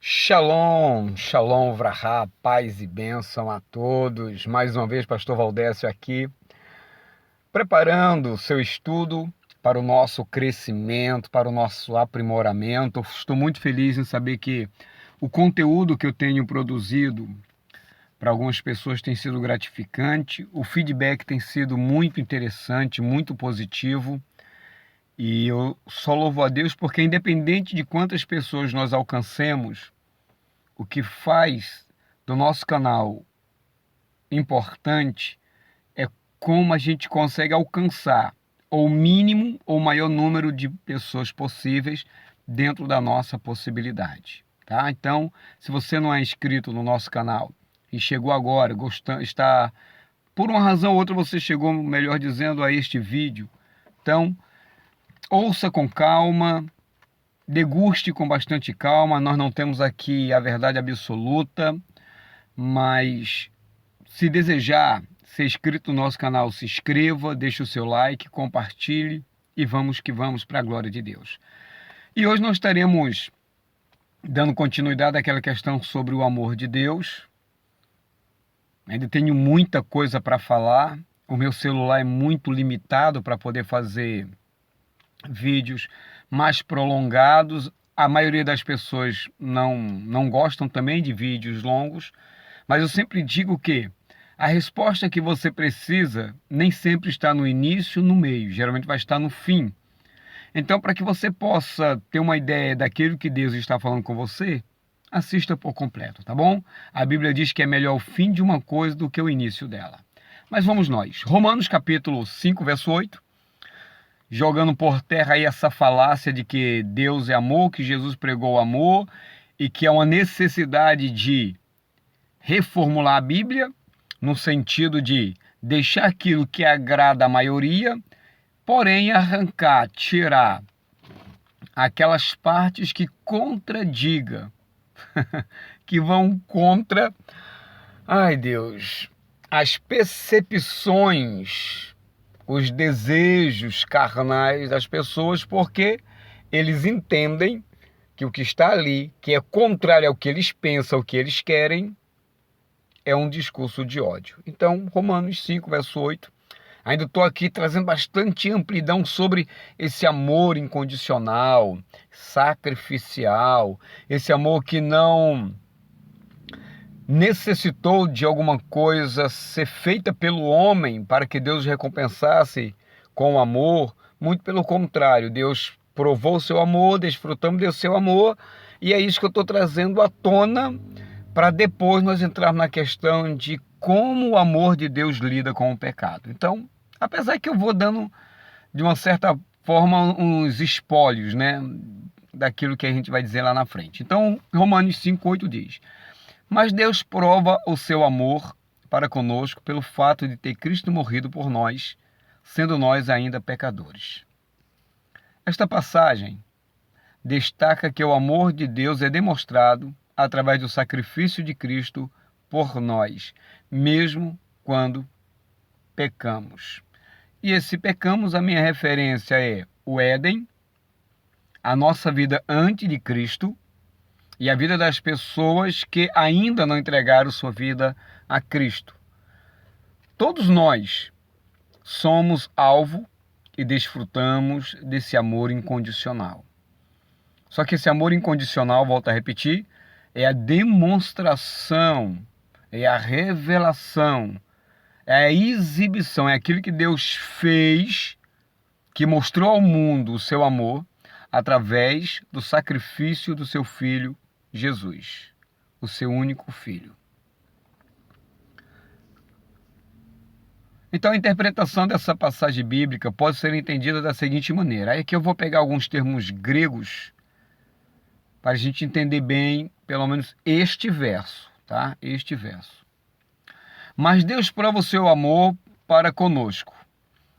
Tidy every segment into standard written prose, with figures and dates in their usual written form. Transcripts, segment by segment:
Shalom, shalom, vrahá, paz e bênção a todos. Mais uma vez, Pastor Valdécio aqui, preparando o seu estudo para o nosso crescimento, para o nosso aprimoramento. Estou muito feliz em saber que o conteúdo que eu tenho produzido para algumas pessoas tem sido gratificante, o feedback tem sido muito interessante, muito positivo. E eu só louvo a Deus porque, independente de quantas pessoas nós alcancemos, o que faz do nosso canal importante é como a gente consegue alcançar o mínimo ou maior número de pessoas possíveis dentro da nossa possibilidade, tá? Então, se você não é inscrito no nosso canal e chegou agora, está por uma razão ou outra você chegou, melhor dizendo, a este vídeo, então ouça com calma, deguste com bastante calma. Nós não temos aqui a verdade absoluta, mas se desejar ser inscrito no nosso canal, se inscreva, deixe o seu like, compartilhe e vamos que vamos para a glória de Deus. E hoje nós estaremos dando continuidade àquela questão sobre o amor de Deus. Ainda tenho muita coisa para falar. O meu celular é muito limitado para poder fazer vídeos mais prolongados. A maioria das pessoas não gostam também de vídeos longos, mas eu sempre digo que a resposta que você precisa nem sempre está no início, no meio, geralmente vai estar no fim. Então, para que você possa ter uma ideia daquilo que Deus está falando com você, assista por completo, tá bom? A Bíblia diz que é melhor o fim de uma coisa do que o início dela. Mas vamos nós. Romanos capítulo 5, verso 8. Jogando por terra aí essa falácia de que Deus é amor, que Jesus pregou o amor e que há uma necessidade de reformular a Bíblia no sentido de deixar aquilo que agrada a maioria, porém arrancar, tirar aquelas partes que contradiga, que vão contra, ai Deus, as percepções, os desejos carnais das pessoas, porque eles entendem que o que está ali, que é contrário ao que eles pensam, ao que eles querem, é um discurso de ódio. Então, Romanos 5, verso 8, ainda estou aqui trazendo bastante amplidão sobre esse amor incondicional, sacrificial, esse amor que não necessitou de alguma coisa ser feita pelo homem para que Deus recompensasse com amor. Muito pelo contrário, Deus provou o seu amor, desfrutamos do seu amor, e é isso que eu estou trazendo à tona para depois nós entrarmos na questão de como o amor de Deus lida com o pecado. Então, apesar que eu vou dando, de uma certa forma, uns espólios, né, daquilo que a gente vai dizer lá na frente. Então, Romanos 5:8 diz: mas Deus prova o seu amor para conosco pelo fato de ter Cristo morrido por nós, sendo nós ainda pecadores. Esta passagem destaca que o amor de Deus é demonstrado através do sacrifício de Cristo por nós, mesmo quando pecamos. E se pecamos, a minha referência é o Éden, a nossa vida antes de Cristo e a vida das pessoas que ainda não entregaram sua vida a Cristo. Todos nós somos alvo e desfrutamos desse amor incondicional. Só que esse amor incondicional, volto a repetir, é a demonstração, é a revelação, é a exibição, é aquilo que Deus fez, que mostrou ao mundo o seu amor através do sacrifício do seu Filho Jesus, o seu único Filho. Então a interpretação dessa passagem bíblica pode ser entendida da seguinte maneira. Aí que eu vou pegar alguns termos gregos para a gente entender bem, pelo menos este verso, tá? Este verso. Mas Deus prova o seu amor para conosco.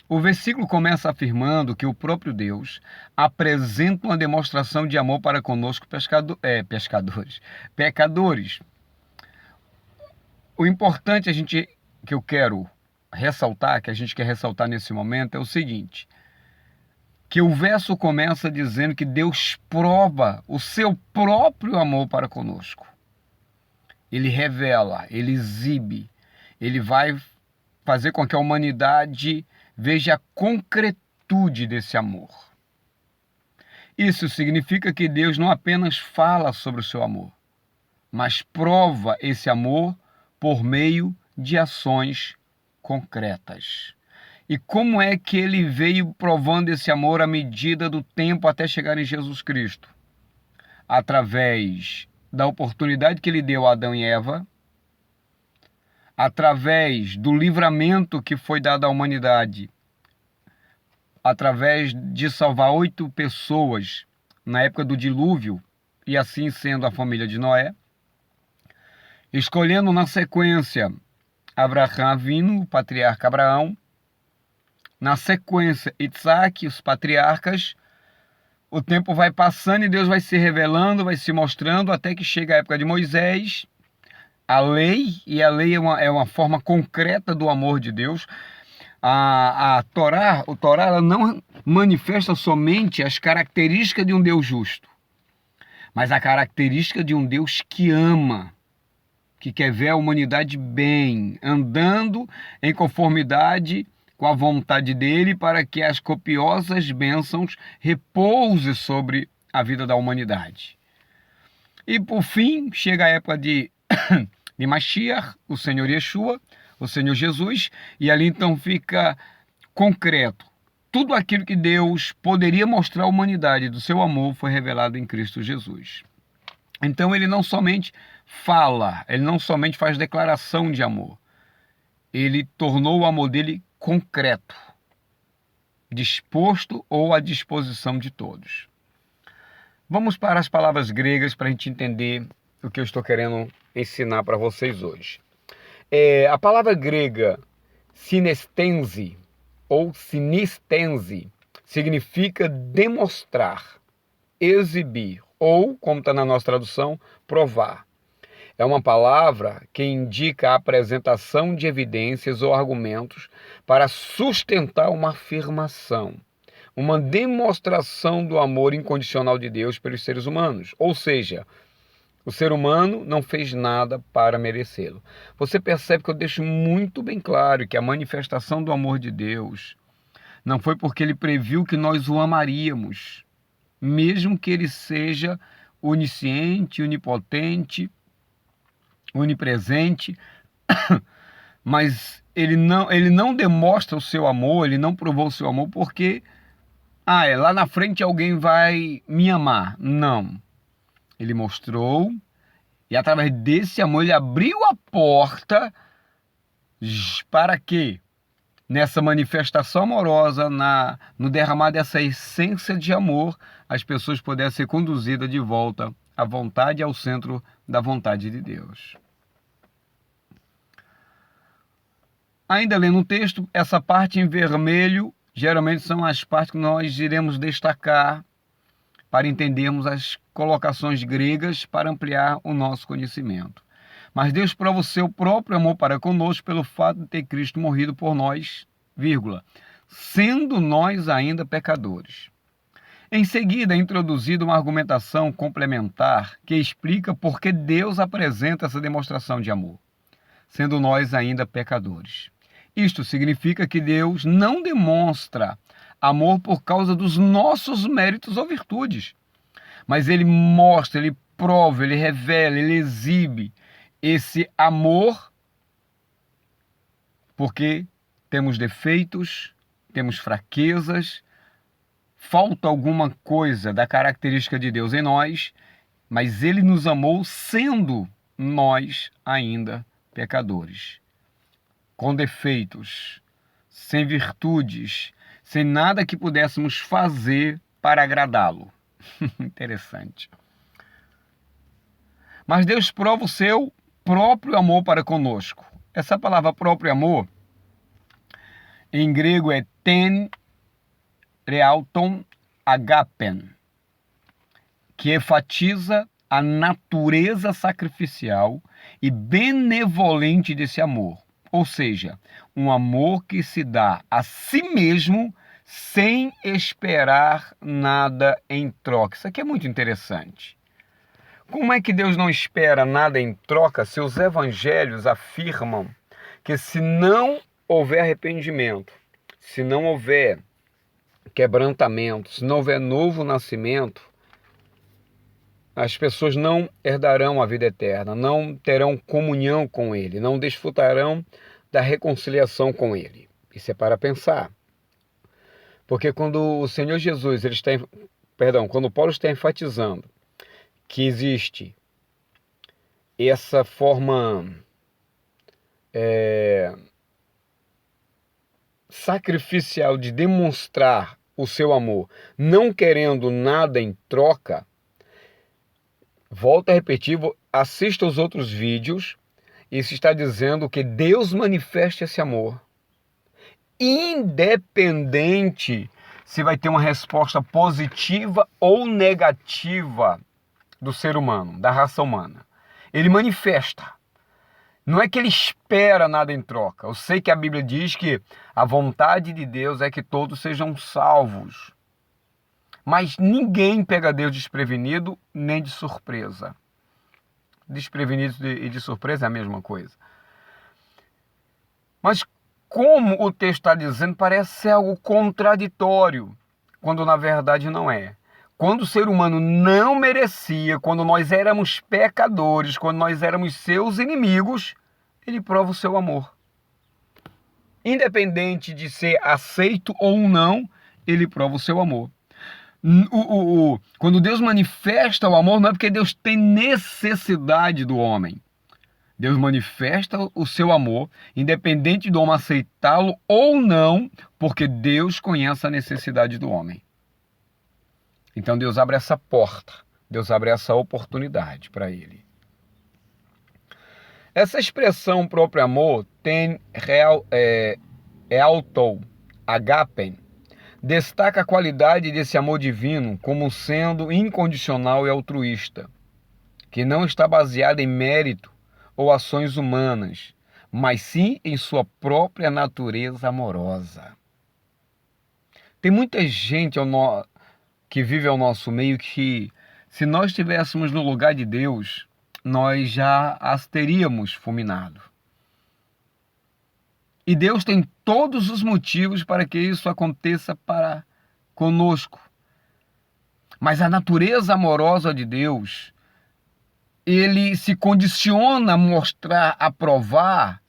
O versículo começa afirmando que o próprio Deus apresenta uma demonstração de amor para conosco, pecadores. O importante que eu quero ressaltar, que a gente quer ressaltar nesse momento, é o seguinte: que o verso começa dizendo que Deus prova o seu próprio amor para conosco. Ele revela, ele exibe, ele vai fazer com que a humanidade veja a concretude desse amor. Isso significa que Deus não apenas fala sobre o seu amor, mas prova esse amor por meio de ações concretas. E como é que ele veio provando esse amor à medida do tempo até chegar em Jesus Cristo? Através da oportunidade que ele deu a Adão e Eva, através do livramento que foi dado à humanidade, através de salvar 8 pessoas na época do dilúvio, e assim sendo a família de Noé, escolhendo na sequência Abraão Avino, o patriarca Abraão, na sequência Isaac, os patriarcas. O tempo vai passando e Deus vai se revelando, vai se mostrando, até que chega a época de Moisés, a lei, e a lei é uma forma concreta do amor de Deus. O Torá ela não manifesta somente as características de um Deus justo, mas a característica de um Deus que ama, que quer ver a humanidade bem, andando em conformidade com a vontade dele, para que as copiosas bênçãos repousem sobre a vida da humanidade. E por fim, chega a época de Mashiach, o Senhor Yeshua, o Senhor Jesus, e ali então fica concreto. Tudo aquilo que Deus poderia mostrar à humanidade do seu amor foi revelado em Cristo Jesus. Então ele não somente fala, ele não somente faz declaração de amor, ele tornou o amor dele concreto, disposto ou à disposição de todos. Vamos para as palavras gregas para a gente entender o que eu estou querendo ensinar para vocês hoje. A palavra grega sinestense ou sinistense significa demonstrar, exibir ou, como está na nossa tradução, provar. É uma palavra que indica a apresentação de evidências ou argumentos para sustentar uma afirmação, uma demonstração do amor incondicional de Deus pelos seres humanos. Ou seja, o ser humano não fez nada para merecê-lo. Você percebe que eu deixo muito bem claro que a manifestação do amor de Deus não foi porque ele previu que nós o amaríamos, mesmo que ele seja onisciente, onipotente, onipresente, mas ele não demonstra o seu amor, ele não provou o seu amor porque lá na frente alguém vai me amar. Não. Ele mostrou, e através desse amor ele abriu a porta para que nessa manifestação amorosa, no derramar dessa essência de amor, as pessoas pudessem ser conduzidas de volta à vontade e ao centro da vontade de Deus. Ainda lendo o texto, essa parte em vermelho geralmente são as partes que nós iremos destacar para entendermos as colocações gregas para ampliar o nosso conhecimento. Mas Deus prova o seu próprio amor para conosco pelo fato de ter Cristo morrido por nós, sendo nós ainda pecadores. Em seguida, é introduzida uma argumentação complementar que explica por que Deus apresenta essa demonstração de amor, sendo nós ainda pecadores. Isto significa que Deus não demonstra amor por causa dos nossos méritos ou virtudes, mas ele mostra, ele prova, ele revela, ele exibe esse amor porque temos defeitos, temos fraquezas, falta alguma coisa da característica de Deus em nós, mas ele nos amou sendo nós ainda pecadores, com defeitos, sem virtudes, sem nada que pudéssemos fazer para agradá-lo. Interessante. Mas Deus prova o seu próprio amor para conosco. Essa palavra próprio amor, em grego é ten realton agapen, que enfatiza a natureza sacrificial e benevolente desse amor. Ou seja, um amor que se dá a si mesmo sem esperar nada em troca. Isso aqui é muito interessante. Como é que Deus não espera nada em troca se os evangelhos afirmam que se não houver arrependimento, se não houver quebrantamento, se não houver novo nascimento, as pessoas não herdarão a vida eterna, não terão comunhão com Ele, não desfrutarão da reconciliação com Ele. Isso é para pensar. Porque quando o Senhor Jesus, quando Paulo está enfatizando que existe essa forma sacrificial de demonstrar o seu amor, não querendo nada em troca, volto a repetir, assista os outros vídeos, isso está dizendo que Deus manifesta esse amor, independente se vai ter uma resposta positiva ou negativa do ser humano, da raça humana. Ele manifesta. Não é que ele espera nada em troca. Eu sei que a Bíblia diz que a vontade de Deus é que todos sejam salvos. Mas ninguém pega Deus desprevenido nem de surpresa. Desprevenido e de surpresa é a mesma coisa. Mas como o texto está dizendo, parece ser algo contraditório, quando na verdade não é. Quando o ser humano não merecia, quando nós éramos pecadores, quando nós éramos seus inimigos, ele prova o seu amor. Independente de ser aceito ou não, ele prova o seu amor. Quando Deus manifesta o amor, não é porque Deus tem necessidade do homem. Deus manifesta o seu amor, independente do homem aceitá-lo ou não, porque Deus conhece a necessidade do homem. Então Deus abre essa porta, Deus abre essa oportunidade para ele. Essa expressão próprio amor tem autou, agapen, destaca a qualidade desse amor divino como sendo incondicional e altruísta, que não está baseado em mérito ou ações humanas, mas sim em sua própria natureza amorosa. Tem muita gente que vive ao nosso meio que, se nós estivéssemos no lugar de Deus, nós já as teríamos fulminado. E Deus tem todos os motivos para que isso aconteça para conosco. Mas a natureza amorosa de Deus, ele se condiciona a mostrar, a provar,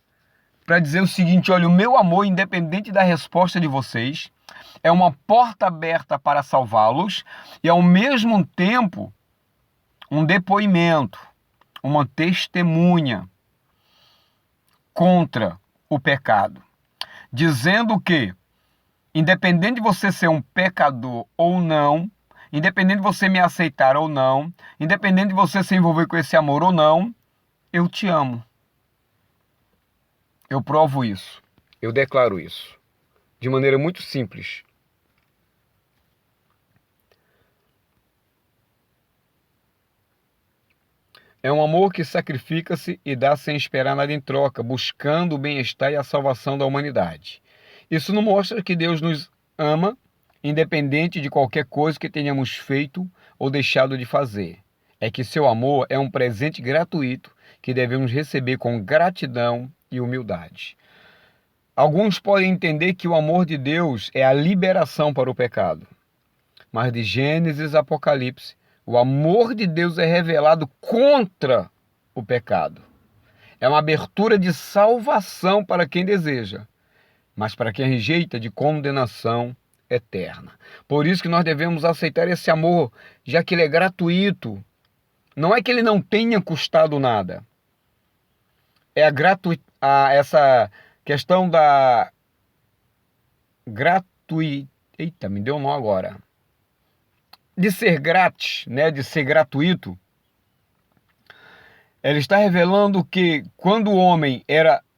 para dizer o seguinte: olha, o meu amor, independente da resposta de vocês, é uma porta aberta para salvá-los e, ao mesmo tempo, um depoimento, uma testemunha contra o pecado, dizendo que, independente de você ser um pecador ou não, independente de você me aceitar ou não, independente de você se envolver com esse amor ou não, eu te amo. Eu provo isso, eu declaro isso, de maneira muito simples. É um amor que sacrifica-se e dá sem esperar nada em troca, buscando o bem-estar e a salvação da humanidade. Isso não mostra que Deus nos ama, independente de qualquer coisa que tenhamos feito ou deixado de fazer. É que seu amor é um presente gratuito que devemos receber com gratidão e humildade. Alguns podem entender que o amor de Deus é a liberação para o pecado. Mas de Gênesis a Apocalipse, o amor de Deus é revelado contra o pecado. É uma abertura de salvação para quem deseja, mas para quem rejeita, de condenação eterna. Por isso que nós devemos aceitar esse amor, já que ele é gratuito. Não é que ele não tenha custado nada. É essa questão da Eita, me deu um nó agora. De ser grátis, né, de ser gratuito, ela está revelando que quando o homem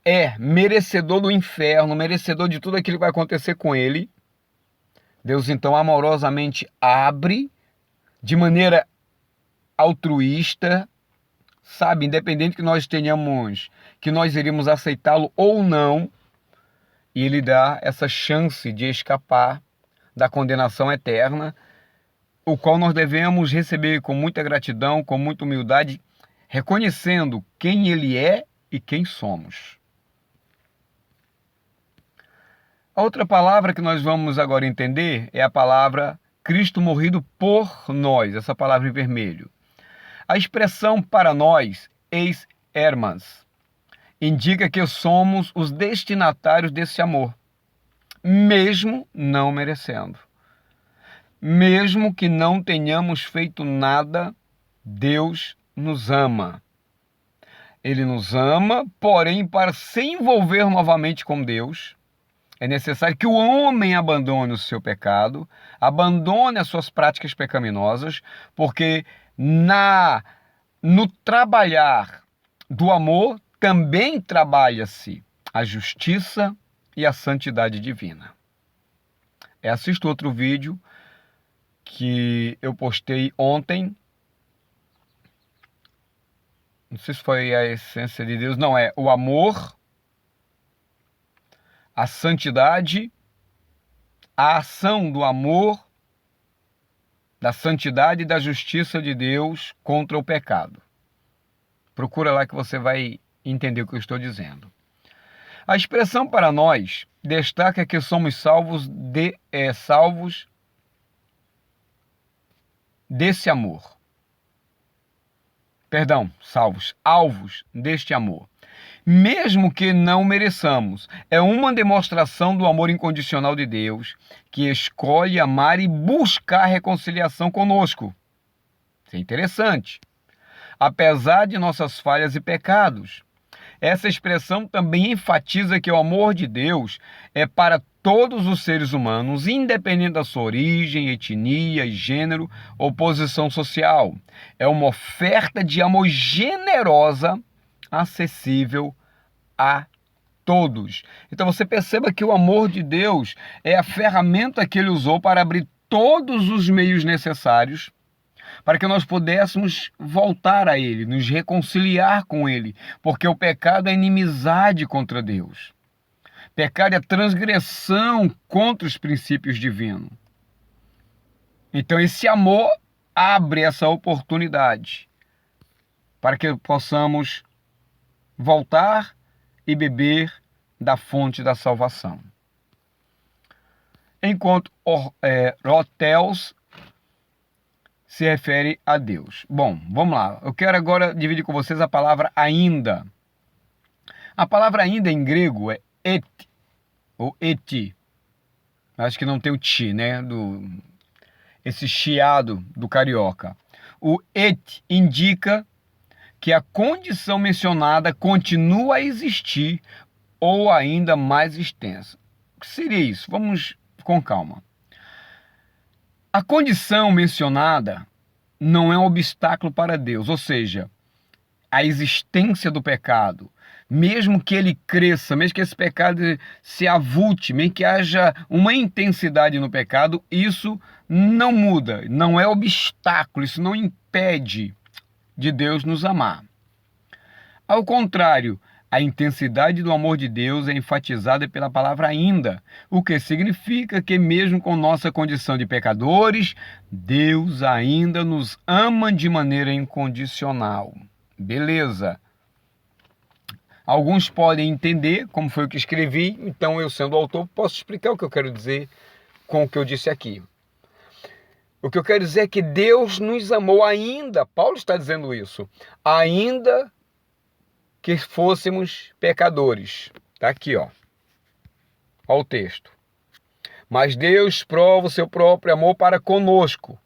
é merecedor do inferno, merecedor de tudo aquilo que vai acontecer com ele, Deus então amorosamente abre de maneira altruísta, sabe, independente que nós tenhamos, que nós iríamos aceitá-lo ou não, e ele dá essa chance de escapar da condenação eterna, o qual nós devemos receber com muita gratidão, com muita humildade, reconhecendo quem Ele é e quem somos. A outra palavra que nós vamos agora entender é a palavra Cristo morrido por nós, essa palavra em vermelho. A expressão para nós, eis hermas, indica que somos os destinatários desse amor, mesmo não merecendo. Mesmo que não tenhamos feito nada, Deus nos ama. Ele nos ama, porém, para se envolver novamente com Deus, é necessário que o homem abandone o seu pecado, abandone as suas práticas pecaminosas, porque no trabalhar do amor também trabalha-se a justiça e a santidade divina. Assista outro vídeo que eu postei ontem. Não sei se foi a essência de Deus. Não, é o amor, a santidade, a ação do amor, da santidade e da justiça de Deus contra o pecado. Procura lá que você vai entender o que eu estou dizendo. A expressão para nós destaca que somos salvos desse amor. Salvos, alvos deste amor. Mesmo que não mereçamos, é uma demonstração do amor incondicional de Deus, que escolhe amar e buscar reconciliação conosco. Isso é interessante. Apesar de nossas falhas e pecados, essa expressão também enfatiza que o amor de Deus é para todos os seres humanos, independente da sua origem, etnia e gênero ou posição social. É uma oferta de amor generosa, acessível a todos. Então você perceba que o amor de Deus é a ferramenta que Ele usou para abrir todos os meios necessários para que nós pudéssemos voltar a Ele, nos reconciliar com Ele, porque o pecado é inimizade contra Deus. Pecado é transgressão contra os princípios divinos. Então esse amor abre essa oportunidade para que possamos voltar e beber da fonte da salvação. Enquanto Roteus se refere a Deus. Bom, vamos lá. Eu quero agora dividir com vocês a palavra ainda. A palavra ainda em grego é et, ou eti. Acho que não tem o ti, né? Esse chiado do carioca. O et indica que a condição mencionada continua a existir ou ainda mais extensa. O que seria isso? Vamos com calma. A condição mencionada não é um obstáculo para Deus, ou seja, a existência do pecado, mesmo que ele cresça, mesmo que esse pecado se avulte, mesmo que haja uma intensidade no pecado, isso não muda, não é obstáculo, isso não impede de Deus nos amar. Ao contrário, a intensidade do amor de Deus é enfatizada pela palavra ainda, o que significa que mesmo com nossa condição de pecadores, Deus ainda nos ama de maneira incondicional. Beleza. Alguns podem entender, como foi o que escrevi, então eu, sendo autor, posso explicar o que eu quero dizer com o que eu disse aqui. O que eu quero dizer é que Deus nos amou ainda, Paulo está dizendo isso, ainda que fôssemos pecadores. Está aqui, ó o texto. Mas Deus prova o seu próprio amor para conosco,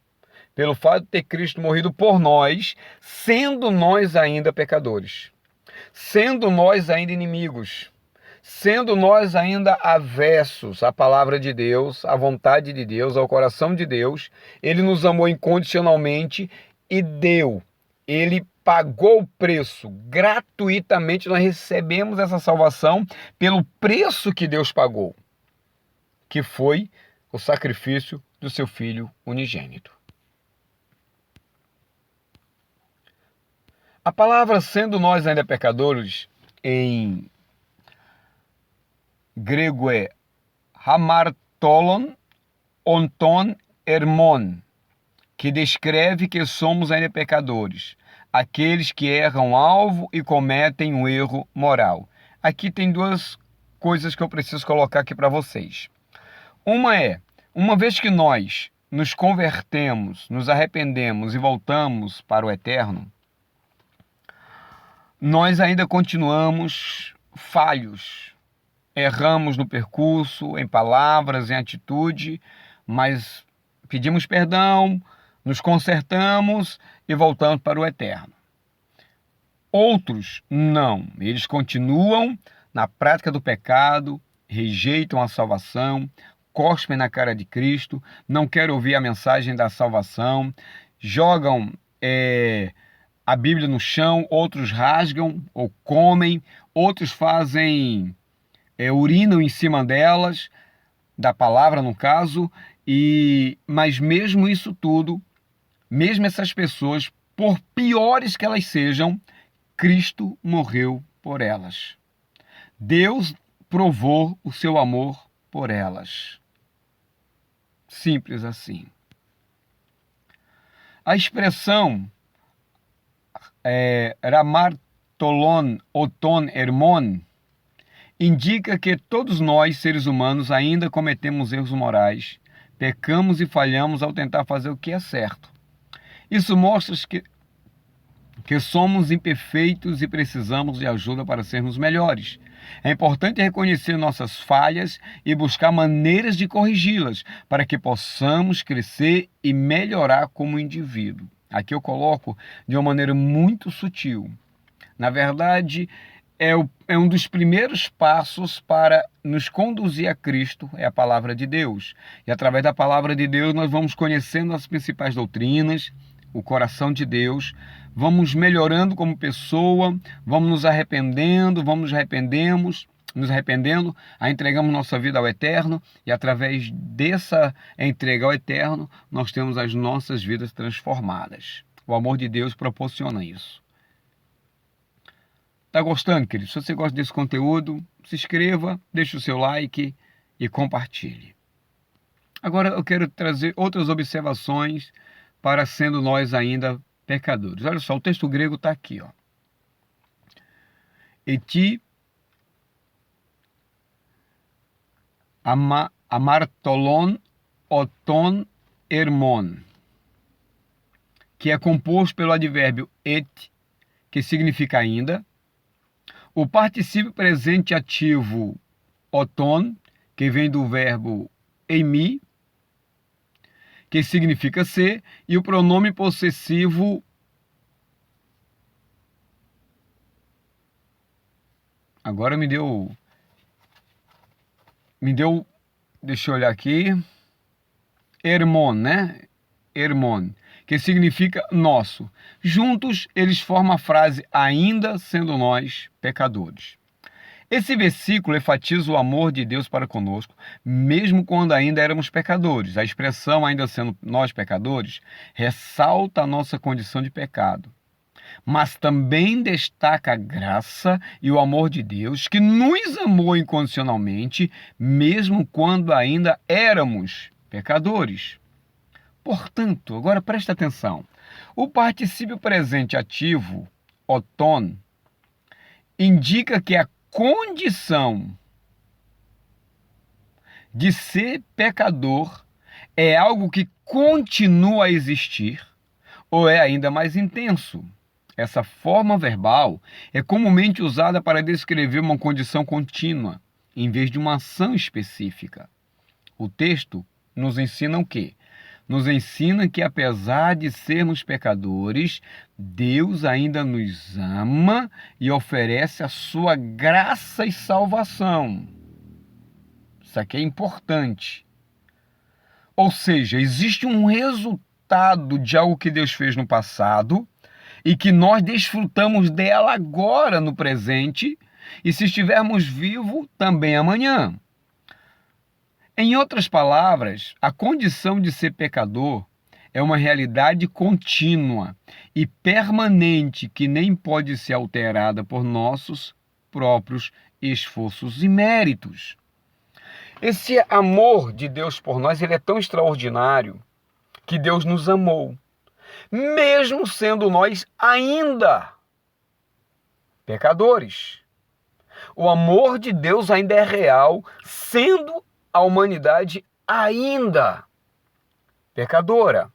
pelo fato de ter Cristo morrido por nós, sendo nós ainda pecadores, sendo nós ainda inimigos, sendo nós ainda avessos à palavra de Deus, à vontade de Deus, ao coração de Deus. Ele nos amou incondicionalmente e Ele pagou o preço gratuitamente. Nós recebemos essa salvação pelo preço que Deus pagou, que foi o sacrifício do seu Filho unigênito. A palavra sendo nós ainda pecadores, em grego é hamartolon, onton ermon, que descreve que somos ainda pecadores, aqueles que erram alvo e cometem um erro moral. Aqui tem duas coisas que eu preciso colocar aqui para vocês. Uma é, uma vez que nós nos convertemos, nos arrependemos e voltamos para o eterno, nós ainda continuamos falhos, erramos no percurso, em palavras, em atitude, mas pedimos perdão, nos consertamos e voltamos para o eterno. Outros não, eles continuam na prática do pecado, rejeitam a salvação, cospem na cara de Cristo, não querem ouvir a mensagem da salvação, jogam a Bíblia no chão, outros rasgam ou comem, outros fazem, urinam em cima delas, da palavra no caso, mas mesmo isso tudo, mesmo essas pessoas, por piores que elas sejam, Cristo morreu por elas. Deus provou o seu amor por elas. Simples assim. A expressão Ramar Tolon Oton Hermon indica que todos nós, seres humanos, ainda cometemos erros morais, pecamos e falhamos ao tentar fazer o que é certo. Isso mostra que somos imperfeitos e precisamos de ajuda para sermos melhores. É importante reconhecer nossas falhas e buscar maneiras de corrigi-las para que possamos crescer e melhorar como indivíduo. Aqui eu coloco de uma maneira muito sutil. Na verdade, é um dos primeiros passos para nos conduzir a Cristo, é a palavra de Deus. E através da palavra de Deus nós vamos conhecendo as principais doutrinas, o coração de Deus, vamos melhorando como pessoa, vamos nos arrependendo, nos arrependendo, entregamos nossa vida ao Eterno, e através dessa entrega ao Eterno, nós temos as nossas vidas transformadas. O amor de Deus proporciona isso. Tá gostando, querido? Se você gosta desse conteúdo, se inscreva, deixe o seu like e compartilhe. Agora eu quero trazer outras observações para sendo nós ainda pecadores. Olha só, o texto grego está aqui, ó. Eti amartolon oton ermon, que é composto pelo advérbio et, que significa ainda, o particípio presente ativo oton, que vem do verbo eimi, que significa ser, e o pronome possessivo agora me deu, deixa eu olhar aqui, ermon, né? Ermon, que significa nosso. Juntos eles formam a frase ainda sendo nós pecadores. Esse versículo enfatiza o amor de Deus para conosco, mesmo quando ainda éramos pecadores. A expressão ainda sendo nós pecadores ressalta a nossa condição de pecado, mas também destaca a graça e o amor de Deus, que nos amou incondicionalmente, mesmo quando ainda éramos pecadores. Portanto, agora presta atenção, o particípio presente ativo, oton, indica que a condição de ser pecador é algo que continua a existir ou é ainda mais intenso. Essa forma verbal é comumente usada para descrever uma condição contínua, em vez de uma ação específica. O texto nos ensina o quê? Nos ensina que, apesar de sermos pecadores, Deus ainda nos ama e oferece a sua graça e salvação. Isso aqui é importante. Ou seja, existe um resultado de algo que Deus fez no passado e que nós desfrutamos dela agora no presente, e se estivermos vivos, também amanhã. Em outras palavras, a condição de ser pecador é uma realidade contínua e permanente que nem pode ser alterada por nossos próprios esforços e méritos. Esse amor de Deus por nós, ele é tão extraordinário que Deus nos amou, mesmo sendo nós ainda pecadores. O amor de Deus ainda é real, sendo a humanidade ainda pecadora.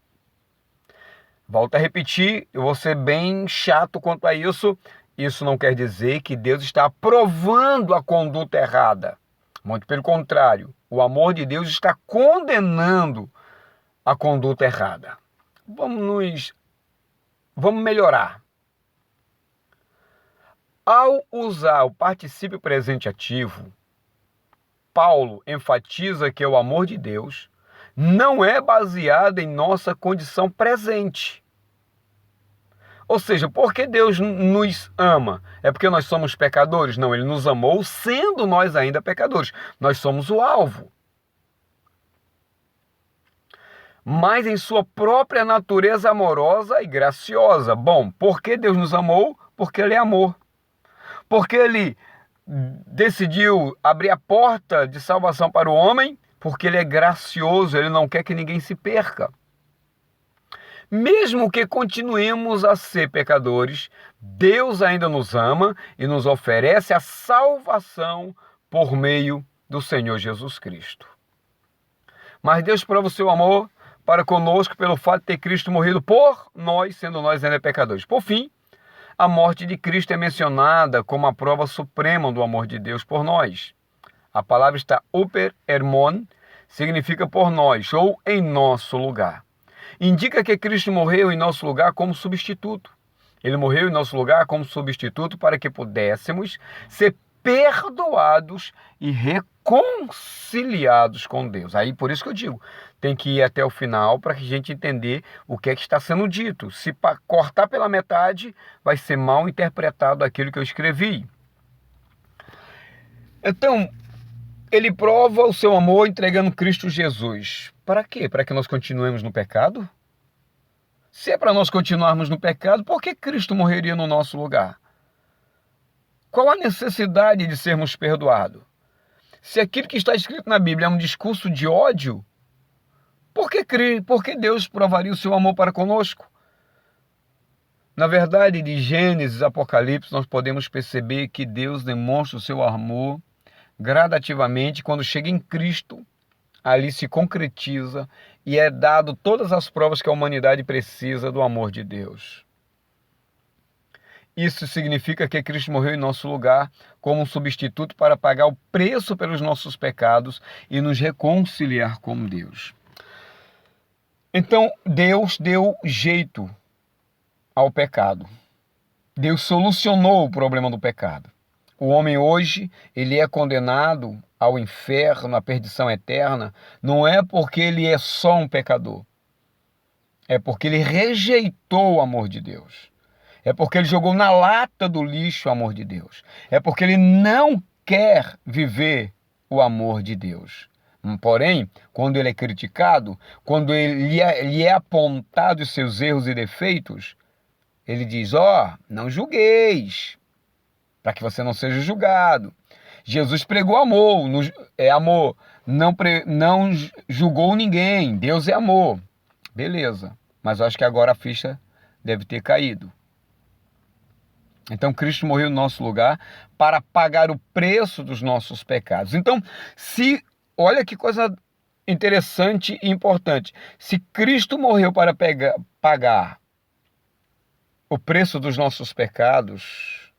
Volto a repetir, eu vou ser bem chato quanto a isso. Isso não quer dizer que Deus está aprovando a conduta errada. Muito pelo contrário, o amor de Deus está condenando a conduta errada. Vamos melhorar. Ao usar o particípio presente ativo, Paulo enfatiza que o amor de Deus não é baseado em nossa condição presente. Ou seja, porque Deus nos ama? É porque nós somos pecadores? Não, ele nos amou sendo nós ainda pecadores. Nós somos o alvo. Mas em sua própria natureza amorosa e graciosa. Bom, por que Deus nos amou? Porque ele é amor. Porque ele decidiu abrir a porta de salvação para o homem, porque ele é gracioso, ele não quer que ninguém se perca. Mesmo que continuemos a ser pecadores, Deus ainda nos ama e nos oferece a salvação por meio do Senhor Jesus Cristo. Mas Deus prova o seu amor para conosco pelo fato de ter Cristo morrido por nós, sendo nós ainda pecadores. Por fim, a morte de Cristo é mencionada como a prova suprema do amor de Deus por nós. A palavra está uper hermon, significa por nós ou em nosso lugar. Indica que Cristo morreu em nosso lugar como substituto. Ele morreu em nosso lugar como substituto para que pudéssemos ser perdoados e reconciliados com Deus. Aí por isso que eu digo, tem que ir até o final para que a gente entender o que é que está sendo dito. Se cortar pela metade, vai ser mal interpretado aquilo que eu escrevi. Então, ele prova o seu amor entregando Cristo Jesus. Para quê? Para que nós continuemos no pecado? Se é para nós continuarmos no pecado, por que Cristo morreria no nosso lugar? Qual a necessidade de sermos perdoados? Se aquilo que está escrito na Bíblia é um discurso de ódio, por que Deus provaria o seu amor para conosco? Na verdade, de Gênesis, Apocalipse, nós podemos perceber que Deus demonstra o seu amor gradativamente quando chega em Cristo. Ali se concretiza e é dado todas as provas que a humanidade precisa do amor de Deus. Isso significa que Cristo morreu em nosso lugar como um substituto para pagar o preço pelos nossos pecados e nos reconciliar com Deus. Então, Deus deu jeito ao pecado. Deus solucionou o problema do pecado. O homem hoje, ele é condenado ao inferno, à perdição eterna, não é porque ele é só um pecador. É porque ele rejeitou o amor de Deus. É porque ele jogou na lata do lixo o amor de Deus. É porque ele não quer viver o amor de Deus. Porém, quando ele é criticado, quando lhe é apontado os seus erros e defeitos, ele diz, não julgueis, para que você não seja julgado. Jesus pregou amor, amor, não julgou ninguém, Deus é amor. Beleza, mas eu acho que agora a ficha deve ter caído. Então Cristo morreu no nosso lugar para pagar o preço dos nossos pecados. Então, olha que coisa interessante e importante, se Cristo morreu para pagar o preço dos nossos pecados,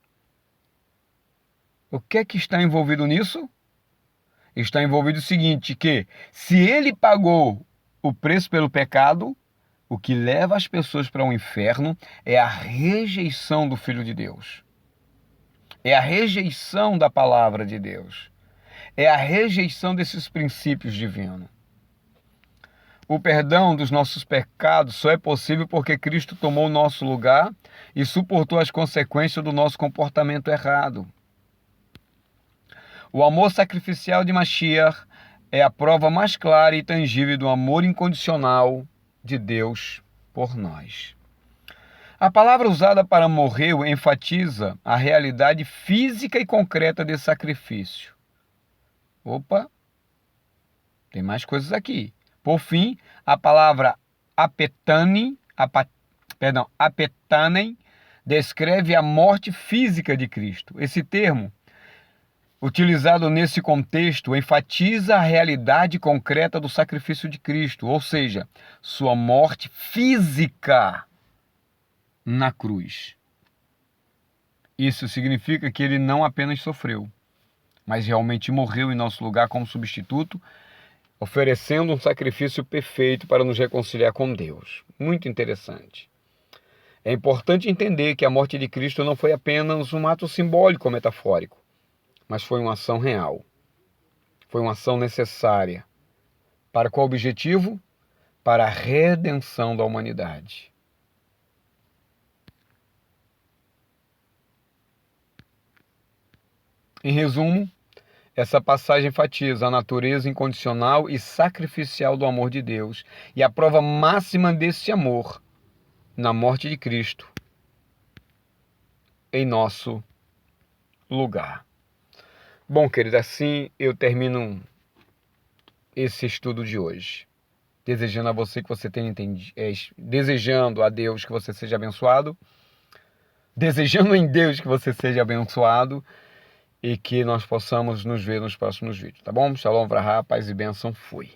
o que é que está envolvido nisso? Está envolvido o seguinte, que se ele pagou o preço pelo pecado, o que leva as pessoas para o inferno é a rejeição do Filho de Deus. É a rejeição da palavra de Deus. É a rejeição desses princípios divinos. O perdão dos nossos pecados só é possível porque Cristo tomou o nosso lugar e suportou as consequências do nosso comportamento errado. O amor sacrificial de Mashiach é a prova mais clara e tangível do amor incondicional de Deus por nós. A palavra usada para morrer enfatiza a realidade física e concreta desse sacrifício. Tem mais coisas aqui. Por fim, a palavra apetanem, descreve a morte física de Cristo. Esse termo, utilizado nesse contexto, enfatiza a realidade concreta do sacrifício de Cristo, ou seja, sua morte física na cruz. Isso significa que ele não apenas sofreu, mas realmente morreu em nosso lugar como substituto, oferecendo um sacrifício perfeito para nos reconciliar com Deus. Muito interessante. É importante entender que a morte de Cristo não foi apenas um ato simbólico ou metafórico, mas foi uma ação real. Foi uma ação necessária. Para qual objetivo? Para a redenção da humanidade. Em resumo, essa passagem enfatiza a natureza incondicional e sacrificial do amor de Deus e a prova máxima desse amor na morte de Cristo em nosso lugar. Bom, querido, assim eu termino esse estudo de hoje. Desejando a você que você tenha entendido, desejando a Deus que você seja abençoado, desejando em Deus que você seja abençoado e que nós possamos nos ver nos próximos vídeos, tá bom? Shalom, vrahá, paz e bênção, fui.